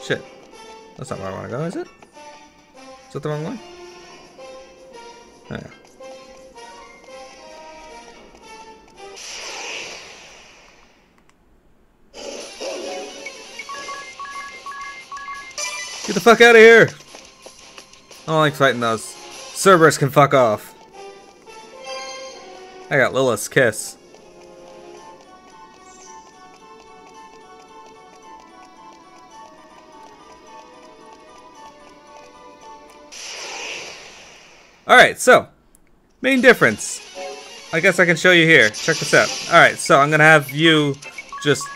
Shit. That's not where I want to go, is it? Is that the wrong way? Oh, yeah. Get the fuck out of here! I don't like fighting those. Cerberus can fuck off. I got Lilith's kiss. Alright, so, main difference. I guess I can show you here. Check this out. Alright, so I'm gonna have you just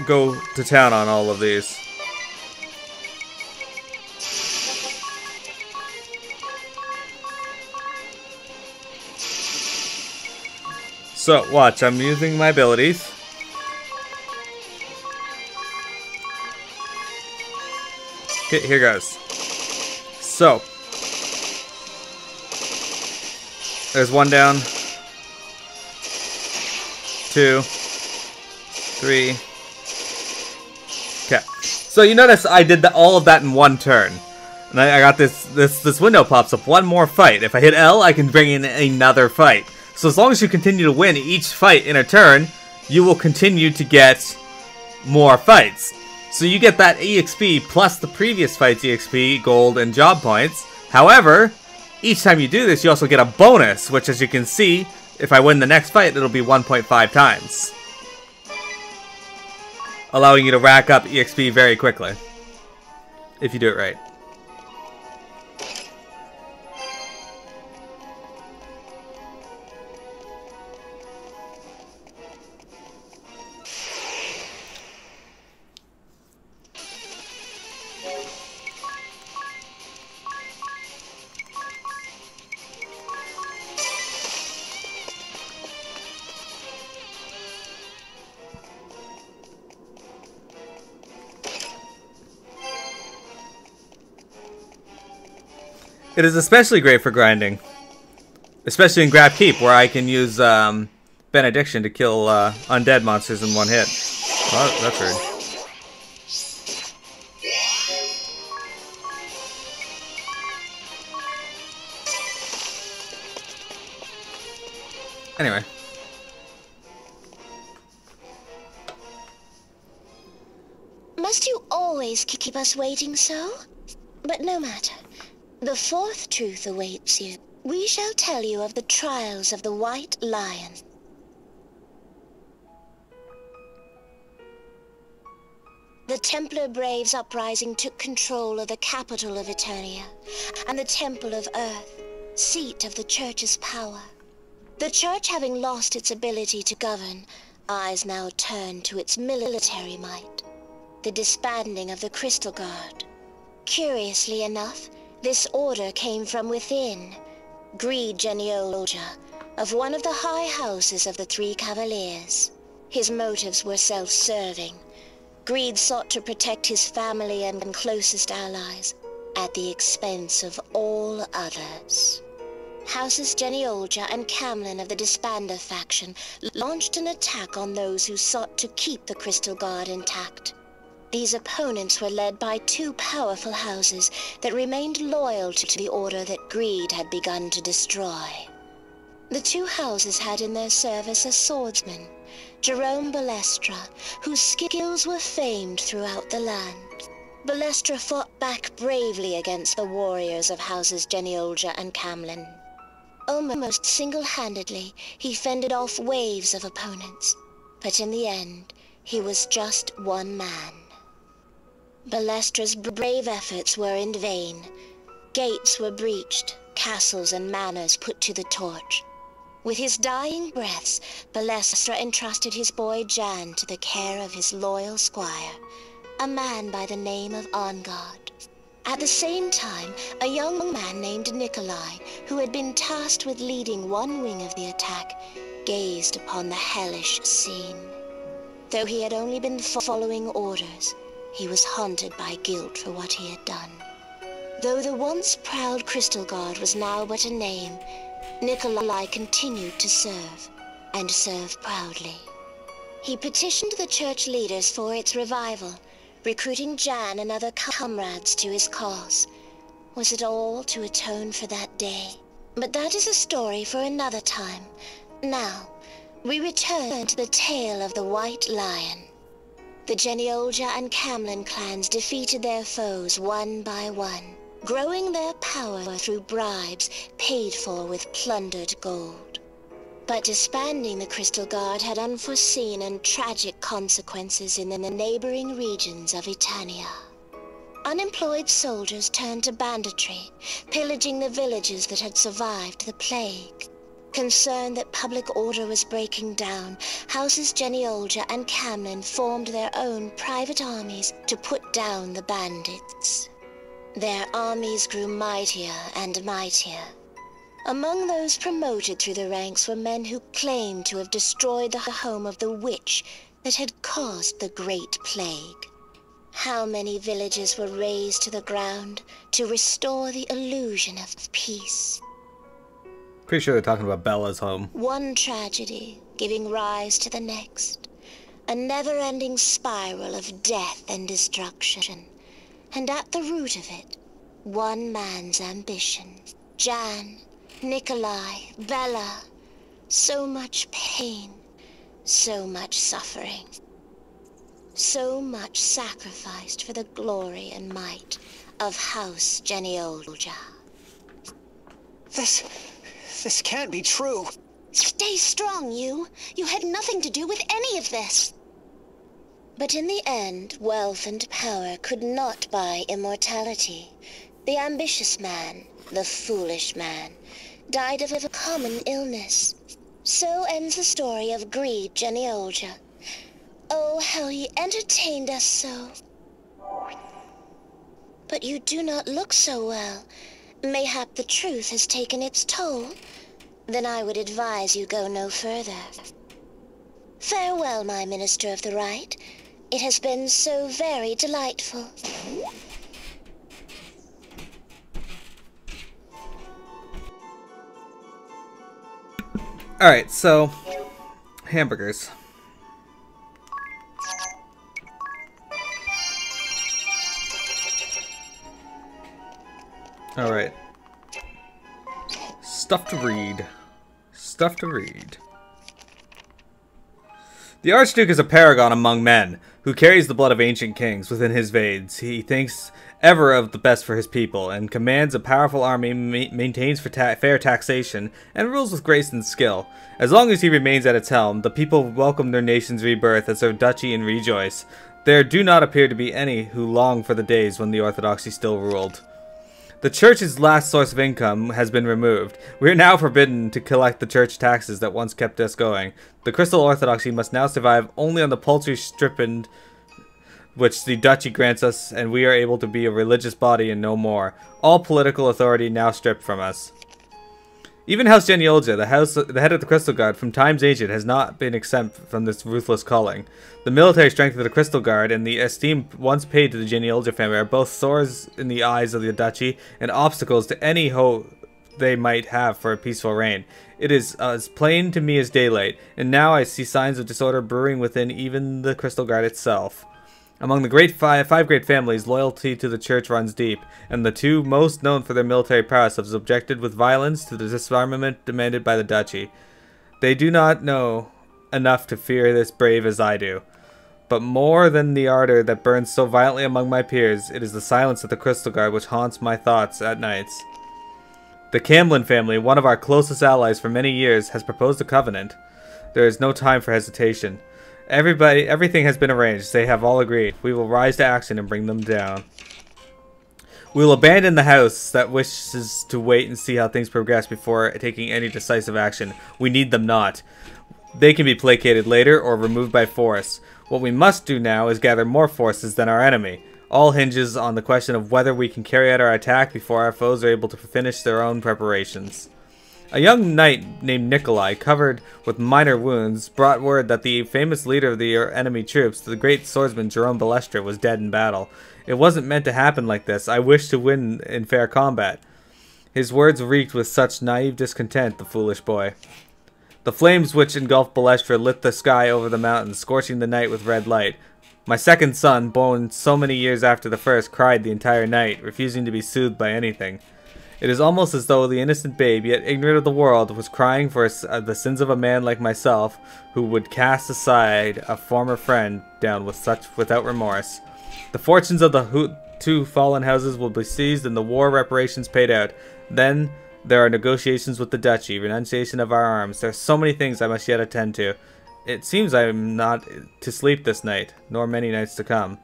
go to town on all of these. So, watch, I'm using my abilities. Okay, here goes. So, there's one down. 2, 3. Okay. So you notice I did all of that in one turn. And I got this window pops up. One more fight. If I hit L, I can bring in another fight. So as long as you continue to win each fight in a turn, you will continue to get more fights. So you get that EXP plus the previous fight's EXP, gold, and job points. However, each time you do this, you also get a bonus, which as you can see, if I win the next fight, it'll be 1.5 times. Allowing you to rack up EXP very quickly. If you do it right. It is especially great for grinding. Especially in Grab Keep, where I can use Benediction to kill undead monsters in one hit. Oh, that's weird. Anyway. Must you always keep us waiting so? But no matter. The fourth truth awaits you. We shall tell you of the trials of the White Lion. The Templar Braves uprising took control of the capital of Eternia, and the Temple of Earth, seat of the Church's power. The Church, having lost its ability to govern, eyes now turn to its military might. The disbanding of the Crystal Guard. Curiously enough, this order came from within. Griede of one of the high houses of the Three Cavaliers. His motives were self-serving. Griede sought to protect his family and closest allies, at the expense of all others. Houses Geniolja and Camlin of the Disbander faction launched an attack on those who sought to keep the Crystal Guard intact. These opponents were led by two powerful houses that remained loyal to the order that Griede had begun to destroy. The two houses had in their service a swordsman, Jerome Balestra, whose skills were famed throughout the land. Balestra fought back bravely against the warriors of houses Geniolja and Camlin. Almost single-handedly, he fended off waves of opponents, but in the end, he was just one man. Balestra's brave efforts were in vain. Gates were breached, castles and manors put to the torch. With his dying breaths, Balestra entrusted his boy Jan to the care of his loyal squire, a man by the name of Angard. At the same time, a young man named Nikolai, who had been tasked with leading one wing of the attack, gazed upon the hellish scene. Though he had only been following orders, he was haunted by guilt for what he had done. Though the once proud Crystal Guard was now but a name, Nikolai continued to serve, and serve proudly. He petitioned the church leaders for its revival, recruiting Jan and other comrades to his cause. Was it all to atone for that day? But that is a story for another time. Now, we return to the tale of the White Lion. The Genealja and Camlin clans defeated their foes one by one, growing their power through bribes paid for with plundered gold. But disbanding the Crystal Guard had unforeseen and tragic consequences in the neighboring regions of Eternia. Unemployed soldiers turned to banditry, pillaging the villages that had survived the plague. Concerned that public order was breaking down, houses Genealja and Camlin formed their own private armies to put down the bandits. Their armies grew mightier and mightier. Among those promoted through the ranks were men who claimed to have destroyed the home of the witch that had caused the Great Plague. How many villages were razed to the ground to restore the illusion of peace? Pretty sure they're talking about Bella's home. One tragedy giving rise to the next. A never-ending spiral of death and destruction. And at the root of it, one man's ambition. Jan, Nikolai, Bella. So much pain, so much suffering. So much sacrificed for the glory and might of House Genealja. This can't be true. Stay strong, you. You had nothing to do with any of this. But in the end, wealth and power could not buy immortality. The ambitious man, the foolish man, died of a common illness. So ends the story of Griede Genealja. Oh, how he entertained us so. But you do not look so well. Mayhap the truth has taken its toll. Then I would advise you go no further. Farewell, my Minister of the Right. It has been so very delightful. Alright, so hamburgers. Alright. Stuff to read. Stuff to read. The Archduke is a paragon among men, who carries the blood of ancient kings within his veins. He thinks ever of the best for his people, and commands a powerful army, maintains fair taxation, and rules with grace and skill. As long as he remains at its helm, the people welcome their nation's rebirth as their duchy and rejoice. There do not appear to be any who long for the days when the Orthodoxy still ruled. The church's last source of income has been removed. We are now forbidden to collect the church taxes that once kept us going. The Crystal Orthodoxy must now survive only on the paltry stipend which the duchy grants us, and we are able to be a religious body and no more. All political authority now stripped from us. Even House Genealja, the head of the Crystal Guard from times ancient, has not been exempt from this ruthless calling. The military strength of the Crystal Guard and the esteem once paid to the Genealja family are both sores in the eyes of the duchy and obstacles to any hope they might have for a peaceful reign. It is as plain to me as daylight, and now I see signs of disorder brewing within even the Crystal Guard itself. Among the five great families, loyalty to the church runs deep, and the two most known for their military prowess have subjected with violence to the disarmament demanded by the duchy. They do not know enough to fear this brave as I do. But more than the ardor that burns so violently among my peers, it is the silence of the Crystal Guard which haunts my thoughts at nights. The Camlin family, one of our closest allies for many years, has proposed a covenant. There is no time for hesitation. Everything has been arranged. They have all agreed. We will rise to action and bring them down. We will abandon the house that wishes to wait and see how things progress before taking any decisive action. We need them not. They can be placated later or removed by force. What we must do now is gather more forces than our enemy. All hinges on the question of whether we can carry out our attack before our foes are able to finish their own preparations. A young knight named Nikolai, covered with minor wounds, brought word that the famous leader of the enemy troops, the great swordsman Jerome Balestra, was dead in battle. It wasn't meant to happen like this. I wish to win in fair combat. His words reeked with such naive discontent, the foolish boy. The flames which engulfed Balestra lit the sky over the mountains, scorching the night with red light. My second son, born so many years after the first, cried the entire night, refusing to be soothed by anything. It is almost as though the innocent babe, yet ignorant of the world, was crying for the sins of a man like myself, who would cast aside a former friend down without remorse. The fortunes of the two fallen houses will be seized and the war reparations paid out. Then there are negotiations with the duchy, renunciation of our arms. There are so many things I must yet attend to. It seems I am not to sleep this night, nor many nights to come.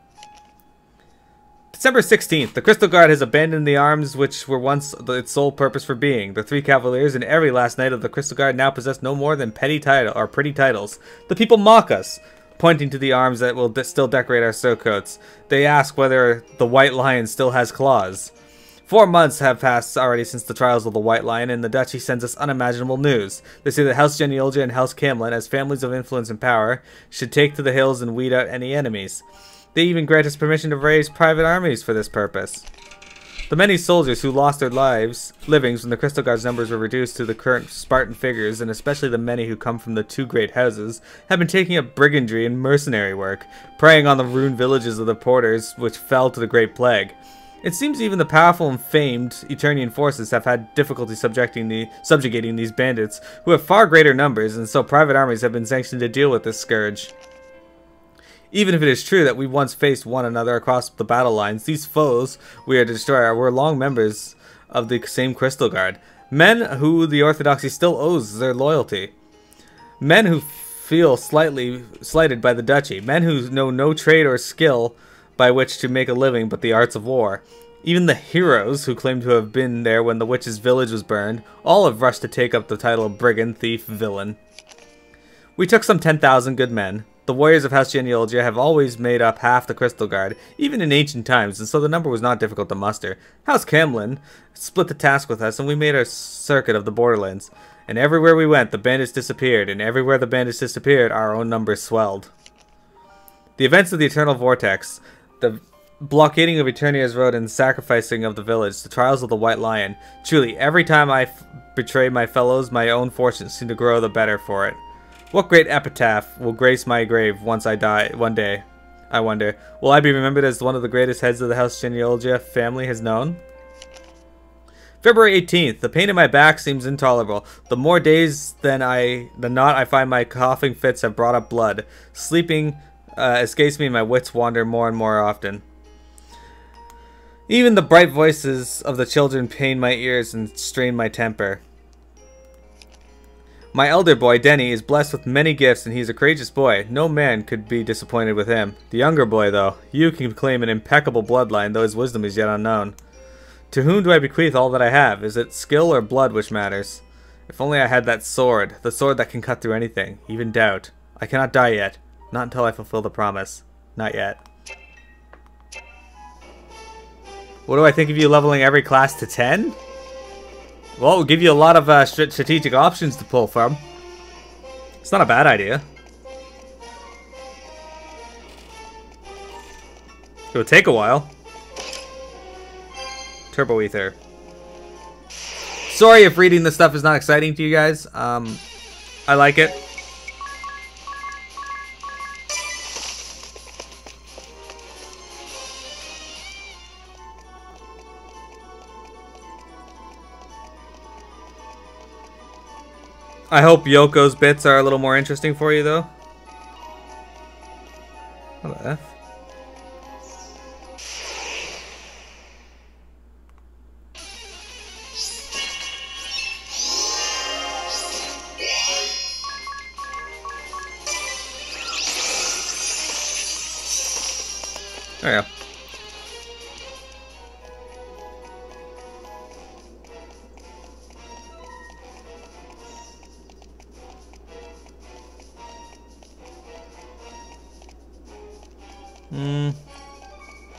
December 16th. The Crystal Guard has abandoned the arms which were once its sole purpose for being. The 3 cavaliers and every last knight of the Crystal Guard now possess no more than pretty titles. The people mock us, pointing to the arms that will still decorate our surcoats. They ask whether the White Lion still has claws. 4 months have passed already since the trials of the White Lion, and the Duchy sends us unimaginable news. They say that House Genealogia and House Camlin, as families of influence and power, should take to the hills and weed out any enemies. They even grant us permission to raise private armies for this purpose. The many soldiers who lost their livings when the Crystal Guard's numbers were reduced to the current Spartan figures, and especially the many who come from the 2 great houses, have been taking up brigandry and mercenary work, preying on the ruined villages of the porters which fell to the Great Plague. It seems even the powerful and famed Eternian forces have had difficulty subjugating these bandits, who have far greater numbers, and so private armies have been sanctioned to deal with this scourge. Even if it is true that we once faced one another across the battle lines, these foes we are to destroy were long members of the same Crystal Guard. Men who the Orthodoxy still owes their loyalty. Men who feel slightly slighted by the Duchy. Men who know no trade or skill by which to make a living but the arts of war. Even the heroes who claim to have been there when the witch's village was burned, all have rushed to take up the title of brigand, thief, villain. We took some 10,000 good men. The warriors of House Genealogia have always made up half the Crystal Guard, even in ancient times, and so the number was not difficult to muster. House Camlin split the task with us, and we made a circuit of the borderlands. And everywhere we went, the bandits disappeared, and everywhere the bandits disappeared, our own numbers swelled. The events of the Eternal Vortex, the blockading of Eternia's road and sacrificing of the village, the trials of the White Lion. Truly, every time I betray my fellows, my own fortunes seem to grow the better for it. What great epitaph will grace my grave once I die one day? I wonder. Will I be remembered as one of the greatest heads of the House Genealogia family has known? February 18th. The pain in my back seems intolerable. The more days than not I find my coughing fits have brought up blood. Sleeping escapes me and my wits wander more and more often. Even the bright voices of the children pain my ears and strain my temper. My elder boy, Denny, is blessed with many gifts and he is a courageous boy. No man could be disappointed with him. The younger boy, though, you can claim an impeccable bloodline, though his wisdom is yet unknown. To whom do I bequeath all that I have? Is it skill or blood which matters? If only I had that sword, the sword that can cut through anything, even doubt. I cannot die yet. Not until I fulfill the promise. Not yet. What do I think of you leveling every class to 10? Well, it will give you a lot of strategic options to pull from. It's not a bad idea. It would take a while. Turbo Ether. Sorry if reading this stuff is not exciting to you guys. I like it. I hope Yoko's bits are a little more interesting for you, though. What the F? There we go.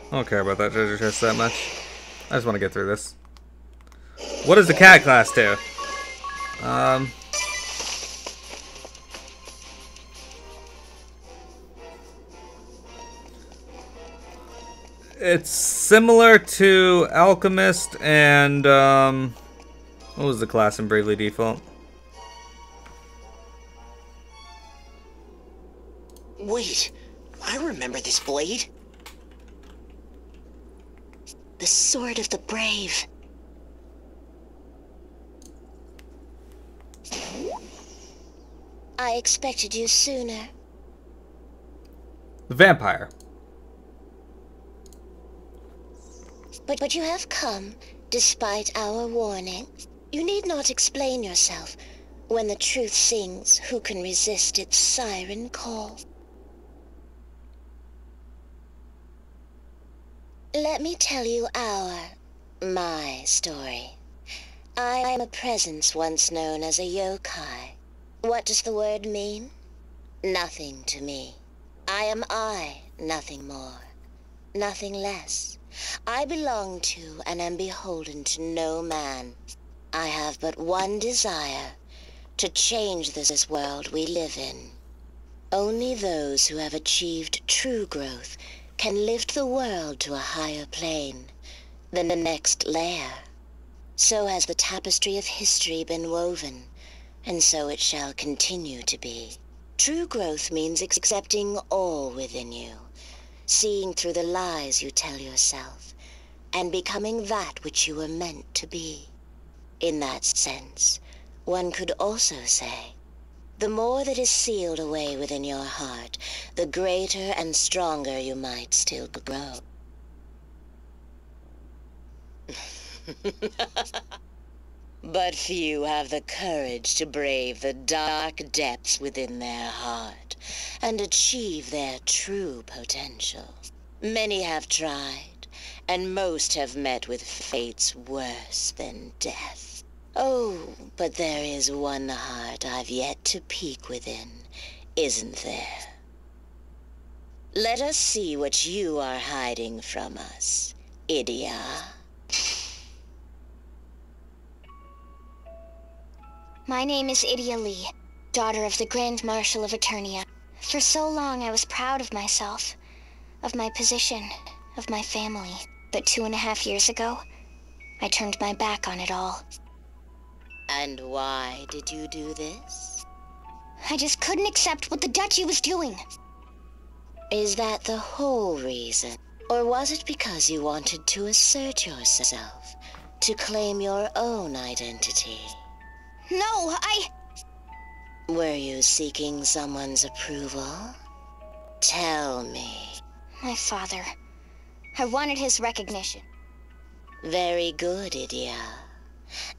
I don't care about that treasure chest that much. I just want to get through this. What does the cat class do? It's similar to Alchemist and what was the class in Bravely Default? Wait, I remember this blade? The sword of the brave. I expected you sooner. The vampire. But you have come, despite our warning. You need not explain yourself. When the truth sings, who can resist its siren call? Let me tell you my story. I am a presence once known as a yokai. What does the word mean? Nothing to me. I am I, nothing more, nothing less. I belong to and am beholden to no man. I have but one desire, to change this world we live in. Only those who have achieved true growth can lift the world to a higher plane, the next layer. So has the tapestry of history been woven, and so it shall continue to be. True growth means accepting all within you, seeing through the lies you tell yourself, and becoming that which you were meant to be. In that sense, one could also say, the more that is sealed away within your heart, the greater and stronger you might still grow. But few have the courage to brave the dark depths within their heart and achieve their true potential. Many have tried, and most have met with fates worse than death. Oh, but there is one heart I've yet to peek within, isn't there? Let us see what you are hiding from us, Idia. My name is Idia Lee, daughter of the Grand Marshal of Eternia. For so long I was proud of myself, of my position, of my family. But 2.5 years ago, I turned my back on it all. And why did you do this? I just couldn't accept what the Duchy was doing. Is that the whole reason? Or was it because you wanted to assert yourself, to claim your own identity? No, Were you seeking someone's approval? Tell me. My father. I wanted his recognition. Very good, Idia.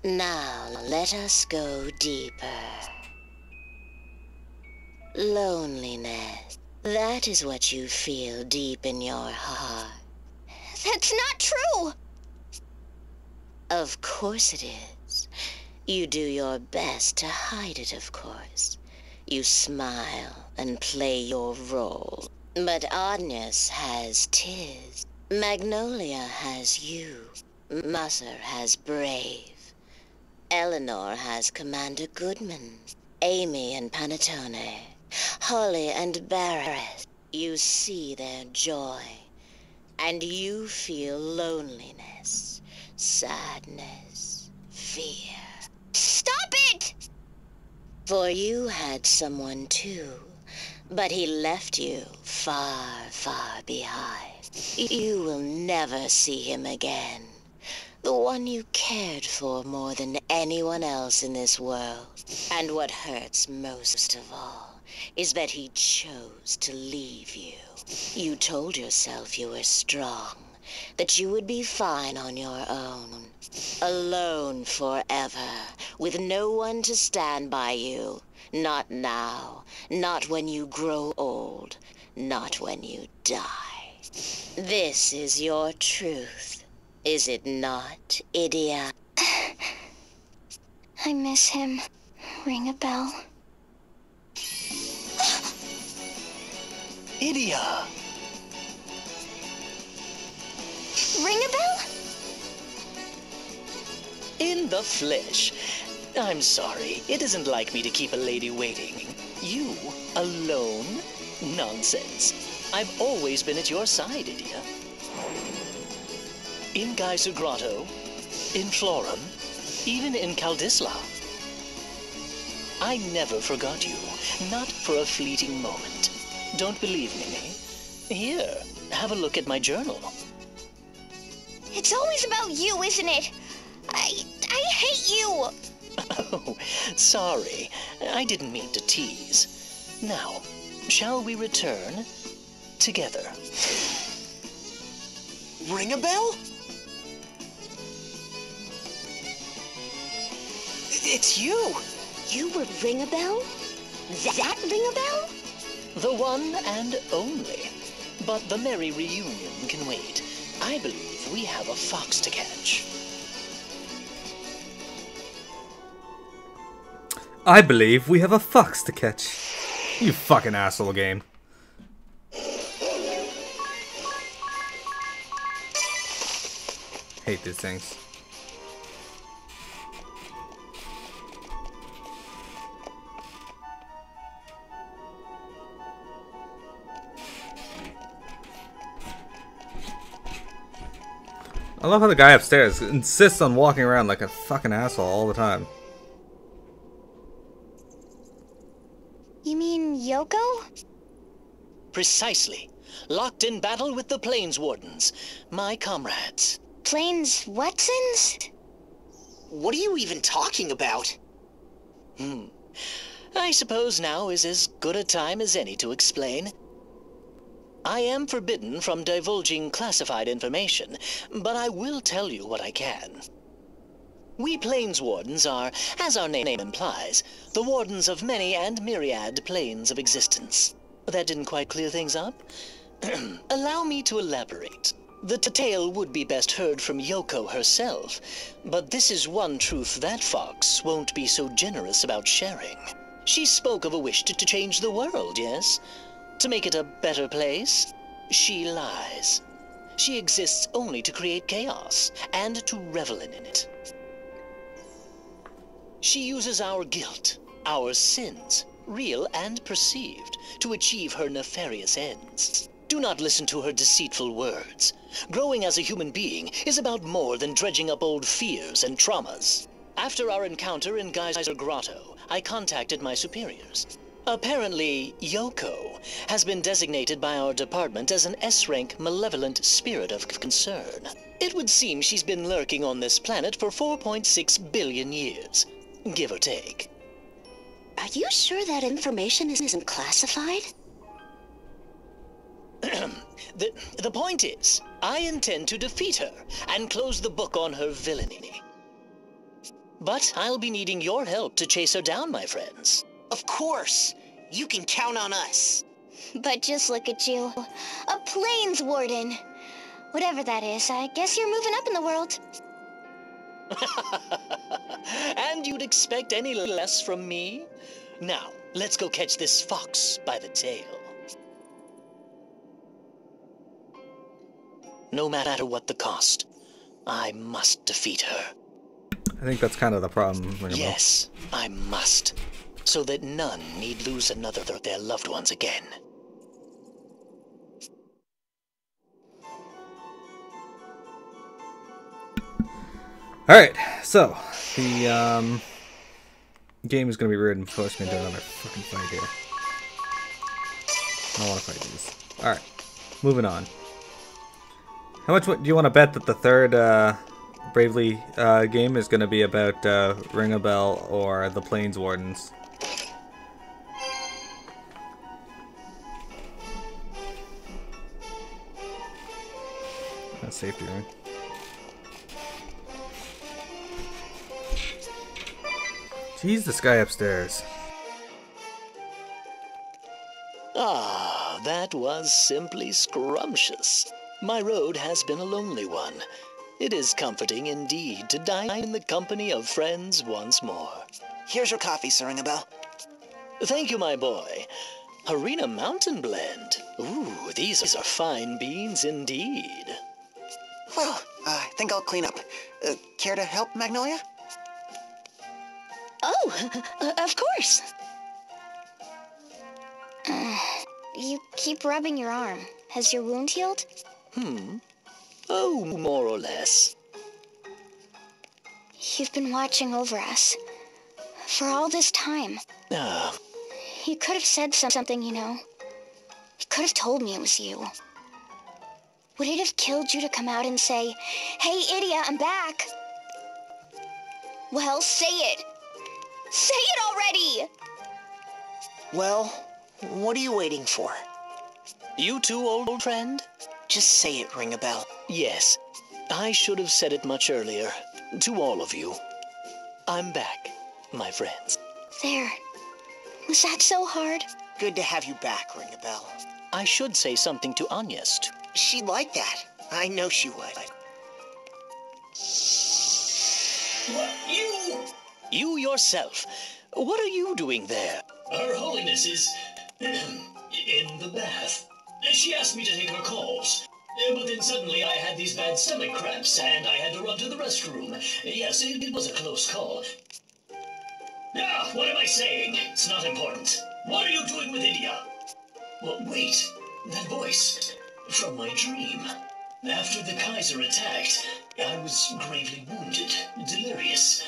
Now, let us go deeper. Loneliness. That is what you feel deep in your heart. That's not true! Of course it is. You do your best to hide it, of course. You smile and play your role. But Agnes has Tiz. Magnolia has you. Musser has Brave. Eleanor has Commander Goodman. Amy and Panettone. Holly and Barrett. You see their joy. And you feel loneliness, sadness, fear. Stop it! For you had someone too, but he left you far, far behind. You will never see him again. The one you cared for more than anyone else in this world. And what hurts most of all is that he chose to leave you. You told yourself you were strong, that you would be fine on your own. Alone forever, with no one to stand by you. Not now, not when you grow old, not when you die. This is your truth, is it not, Idia? I miss him. Ring a bell. Idia! Ring a bell? In the flesh. I'm sorry, it isn't like me to keep a lady waiting. You, alone? Nonsense. I've always been at your side, Idia. In Geyser Grotto, in Florum, even in Kaldisla. I never forgot you, not for a fleeting moment. Don't believe me? Here, have a look at my journal. It's always about you, isn't it? I hate you! Oh, sorry. I didn't mean to tease. Now, shall we return together? Ring a bell? It's you! You were Ring-a-Bell? That Ring-a-Bell? The one and only. But the merry reunion can wait. I believe we have a fox to catch. I believe we have a fox to catch. You fucking asshole game. Hate these things. I love how the guy upstairs insists on walking around like a fucking asshole all the time. You mean Yoko? Precisely. Locked in battle with the Plains Wardens, my comrades. Plains Watsons? What are you even talking about? I suppose now is as good a time as any to explain. I am forbidden from divulging classified information, but I will tell you what I can. We Plains Wardens are, as our name implies, the wardens of many and myriad planes of existence. That didn't quite clear things up? Allow me to elaborate. The tale would be best heard from Yoko herself, but this is one truth that fox won't be so generous about sharing. She spoke of a wish to change the world, yes? To make it a better place? She lies. She exists only to create chaos, and to revel in it. She uses our guilt, our sins, real and perceived, to achieve her nefarious ends. Do not listen to her deceitful words. Growing as a human being is about more than dredging up old fears and traumas. After our encounter in Geyser Grotto, I contacted my superiors. Apparently, Yoko has been designated by our department as an S-rank malevolent spirit of concern. It would seem she's been lurking on this planet for 4.6 billion years, give or take. Are you sure that information isn't classified? The point is, I intend to defeat her and close the book on her villainy. But I'll be needing your help to chase her down, my friends. Of course! You can count on us! But just look at you. A Plains Warden! Whatever that is, I guess you're moving up in the world. And you'd expect any less from me? Now, let's go catch this fox by the tail. No matter what the cost, I must defeat her. I think that's kind of the problem. Yes, I must. So that none need lose another of their loved ones again. Alright, so the game is gonna be weird and force me into another fucking fight here. I don't wanna fight these. Alright, moving on. How much do you want to bet that the third Bravely game is going to be about Ring-a-Bell or the Plains Wardens? That's safety, right? Jeez, this guy upstairs. Ah, that was simply scrumptious. My road has been a lonely one. It is comforting indeed to dine in the company of friends once more. Here's your coffee, Sir Ring-a-Bell. Thank you, my boy. Arena Mountain Blend. Ooh, these are fine beans indeed. Well, I think I'll clean up. Care to help, Magnolia? Oh, of course. You keep rubbing your arm. Has your wound healed? Oh, more or less. You've been watching over us. For all this time. Ah, You could have said something, you know. You could have told me it was you. Would it have killed you to come out and say, "Hey, Idia, I'm back"? Well, say it. Say it already! Well, what are you waiting for? You too, old friend? Just say it, ring a bell. Yes, I should have said it much earlier. To all of you. I'm back, my friends. There. Was that so hard? Good to have you back, ring a bell. I should say something to Agnes, too. She'd like that. I know she would. What, you? You yourself. What are you doing there? Her Holiness is in the bath. She asked me to take her calls. But then suddenly I had these bad stomach cramps, and I had to run to the restroom. Yes, it was a close call. Ah, what am I saying? It's not important. What are you doing with India? Well, wait. That voice. From my dream. After the Kaiser attacked, I was gravely wounded, delirious.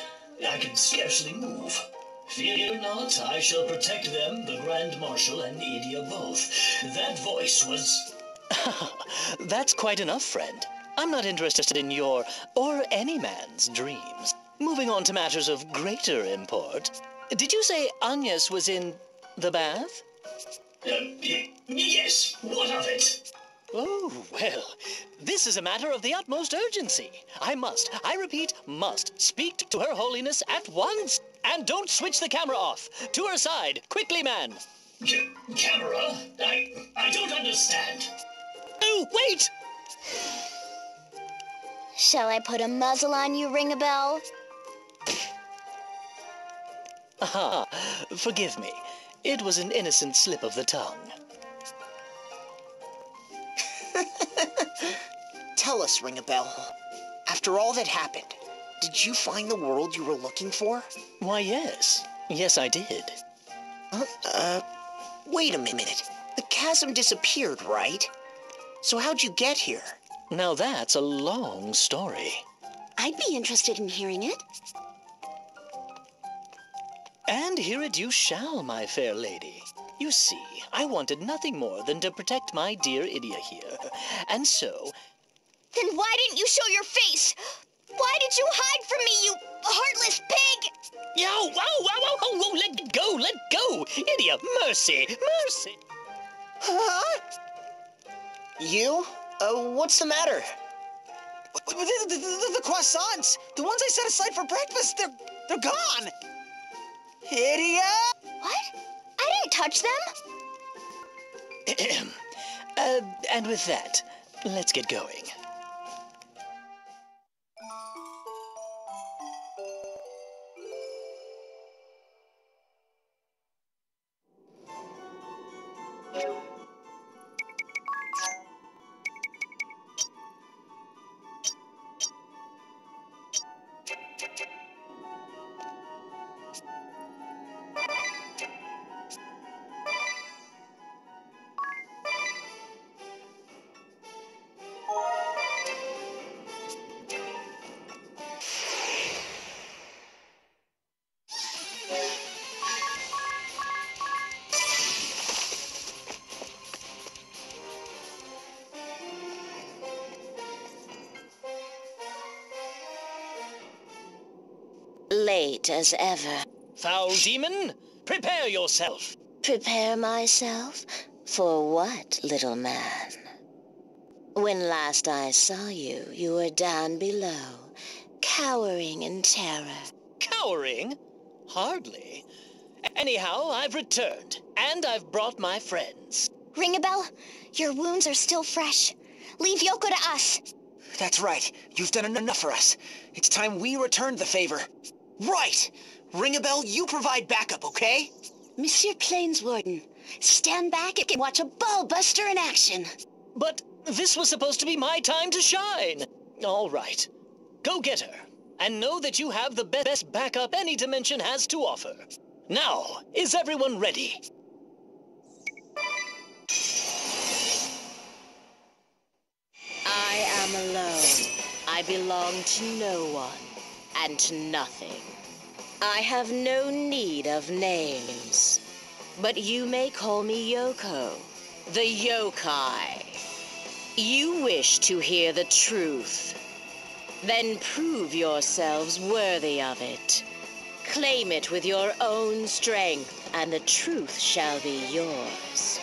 I can scarcely move. Fear not, I shall protect them, the Grand Marshal and Idia both. That voice was... That's quite enough, friend. I'm not interested in your, or any man's, dreams. Moving on to matters of greater import. Did you say Agnes was in the bath? Yes, what of it? Oh, well, this is a matter of the utmost urgency. I repeat, must speak to Her Holiness at once. And don't switch the camera off. To her side, quickly, man. Camera? I don't understand. Oh, wait! Shall I put a muzzle on you, ring a bell? Aha, forgive me. It was an innocent slip of the tongue. Tell us, ring a bell. After all that happened, did you find the world you were looking for? Why, yes. Yes, I did. Wait a minute. The chasm disappeared, right? So how'd you get here? Now that's a long story. I'd be interested in hearing it. And hear it you shall, my fair lady. You see, I wanted nothing more than to protect my dear Idia here. And so... Then why didn't you show your face? Why did you hide from me, you heartless pig? Yow, wow, let go, Idia, mercy, mercy. Huh? You? What's the matter? The croissants! The ones I set aside for breakfast, they're gone! Idia! What? I didn't touch them. And with that, let's get going. Late as ever. Foul demon, prepare yourself. Prepare myself? For what, little man? When last I saw you, you were down below, cowering in terror. Cowering? Hardly. Anyhow, I've returned, and I've brought my friends. Ring a bell? Your wounds are still fresh. Leave Yoko to us. That's right. You've done enough for us. It's time we returned the favor. Right! Ring a bell, you provide backup, okay? Monsieur Plainswarden, stand back and watch a ball-buster in action. But this was supposed to be my time to shine. All right. Go get her. And know that you have the best backup any dimension has to offer. Now, is everyone ready? I am alone. I belong to no one and to nothing. I have no need of names. But you may call me Yoko, The yokai. You wish to hear the truth. Then prove yourselves worthy of it. Claim it with your own strength, and the truth shall be yours.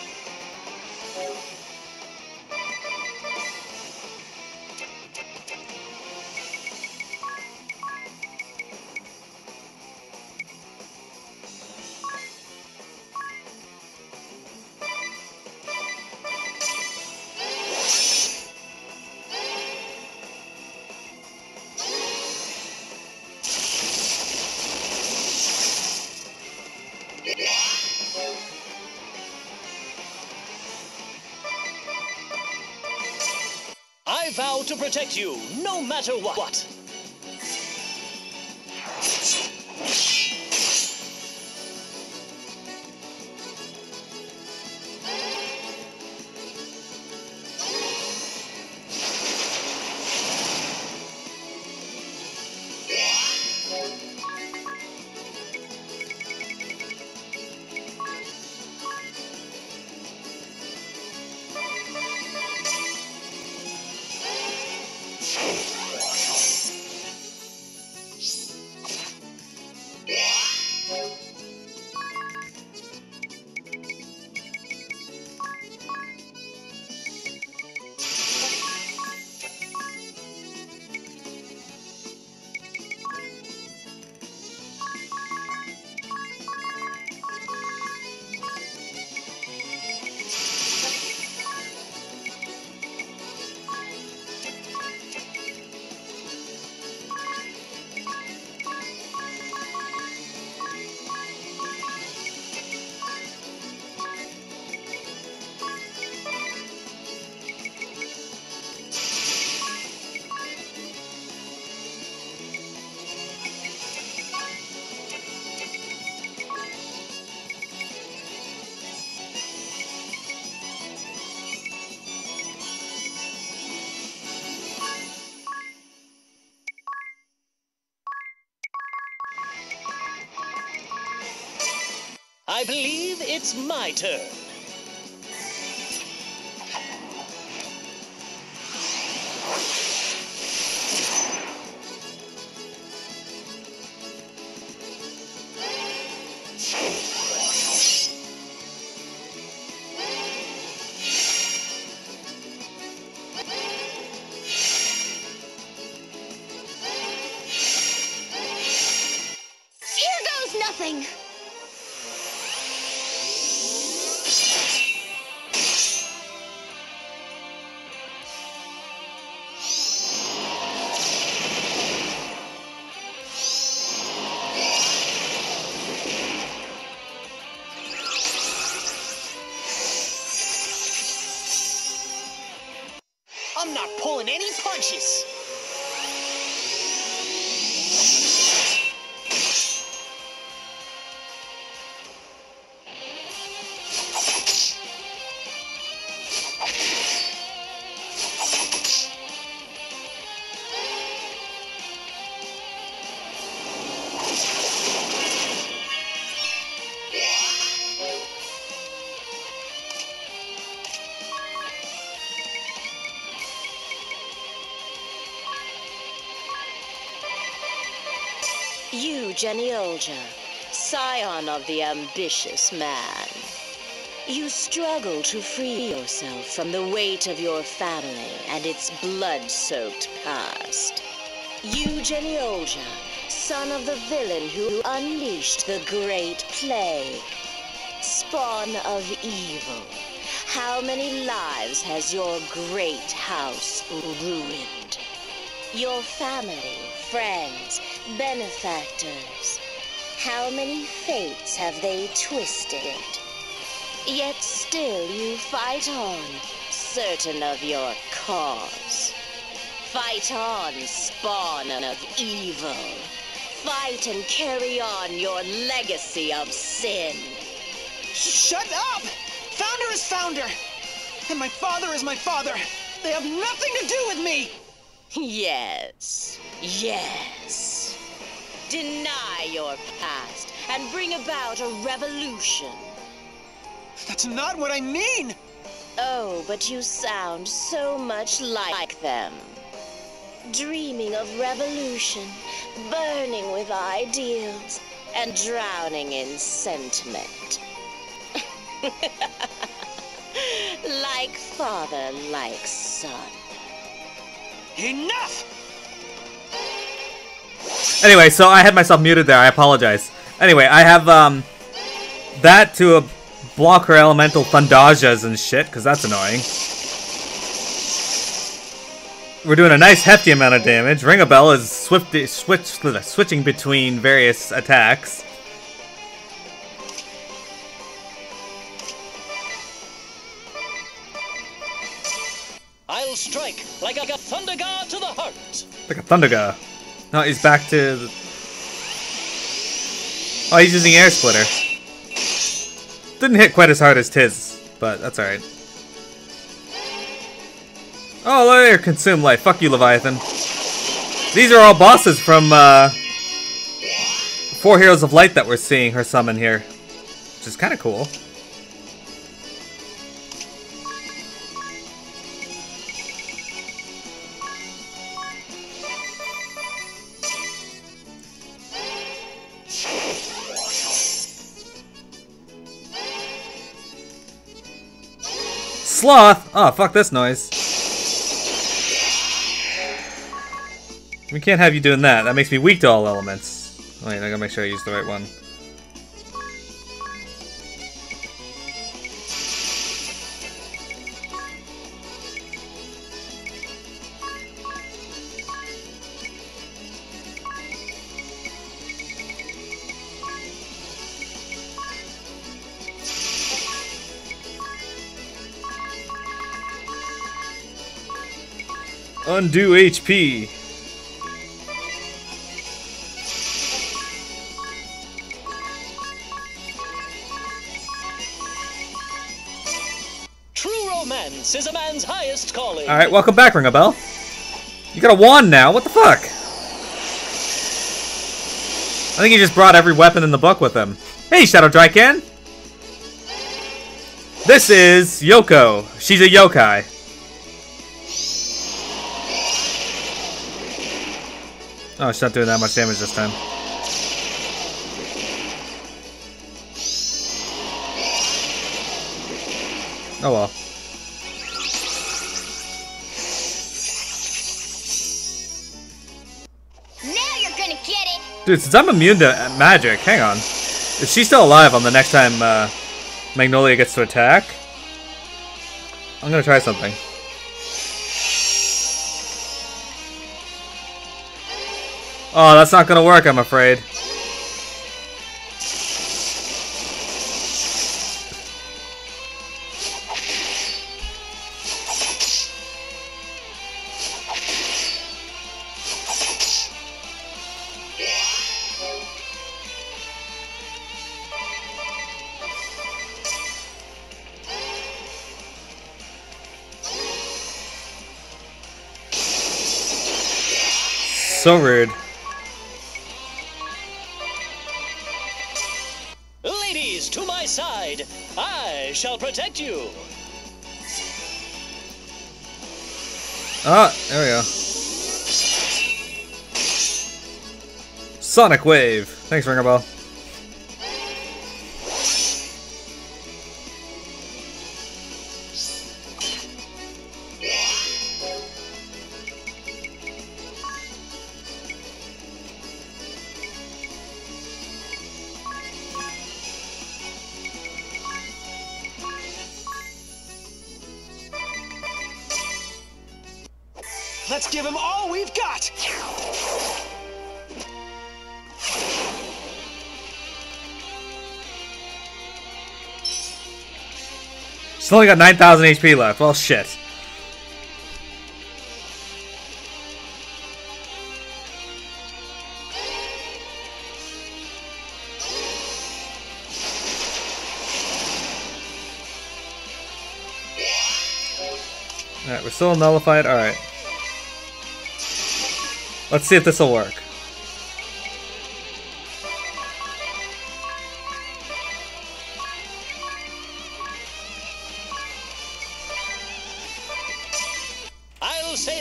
I vow to protect you, no matter what. I believe it's my turn. Here goes nothing! I'm not pulling any punches. You, Geniolja, scion of the ambitious man. You struggle to free yourself from the weight of your family and its blood-soaked past. You, Geniolja, son of the villain who unleashed the Great Plague. Spawn of evil, how many lives has your great house ruined? Your family, friends, benefactors, how many fates have they twisted? Yet still you fight on, certain of your cause. Fight on, spawn of evil. Fight and carry on your legacy of sin. Shut up! Founder is founder! And my father is my father! They have nothing to do with me! Yes, yes. Deny your past and bring about a revolution. That's not what I mean! Oh, but you sound so much like them. Dreaming of revolution, burning with ideals, and drowning in sentiment. Like father, like son. Enough! Anyway, so I had myself muted there. I apologize. Anyway, I have that to block her elemental Thundajas and shit, because that's annoying. We're doing a nice hefty amount of damage. Ring-a-Bell is switching between various attacks. I'll strike like a thunder god to the heart. Like a Thunder God. No, he's back to the... Oh, he's using Air Splitter. Didn't hit quite as hard as Tiz, but that's alright. Oh, there, Consume Life. Fuck you, Leviathan. These are all bosses from 4 Heroes of Light that we're seeing her summon here. Which is kind of cool. Sloth! Oh, fuck this noise. We can't have you doing that. That makes me weak to all elements. Wait, I gotta make sure I use the right one. Undo HP. True romance is a man's highest calling. Alright, welcome back, Ring-a-Bell. You got a wand now, what the fuck? I think he just brought every weapon in the book with him. Hey, Shadow Drycan! This is Yoko. She's a yokai. Oh, she's not doing that much damage this time. Oh well. Now you're gonna get it! Dude, since I'm immune to magic, hang on. Is she still alive on the next time Magnolia gets to attack? I'm gonna try something. Oh, that's not gonna work, I'm afraid. So rude. Ladies, to my side. I shall protect you. Ah, there we go. Sonic Wave. Thanks, Ring-a-Bell. Let's give him all we've got! She's only got 9,000 HP left. Well, shit. Alright, we're still nullified. Alright. Let's see if this will work.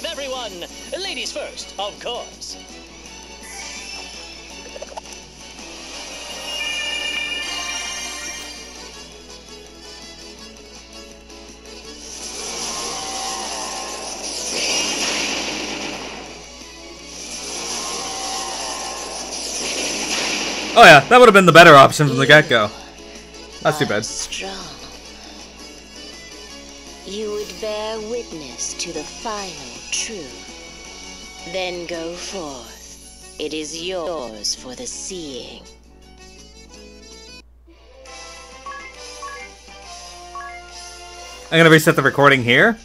with everyone. Ladies first, of course. Oh yeah, that would have been the better option from the get-go. Not too bad. Strong. You would bear witness to the final truth. Then go forth. It is yours for the seeing. I'm gonna reset the recording here.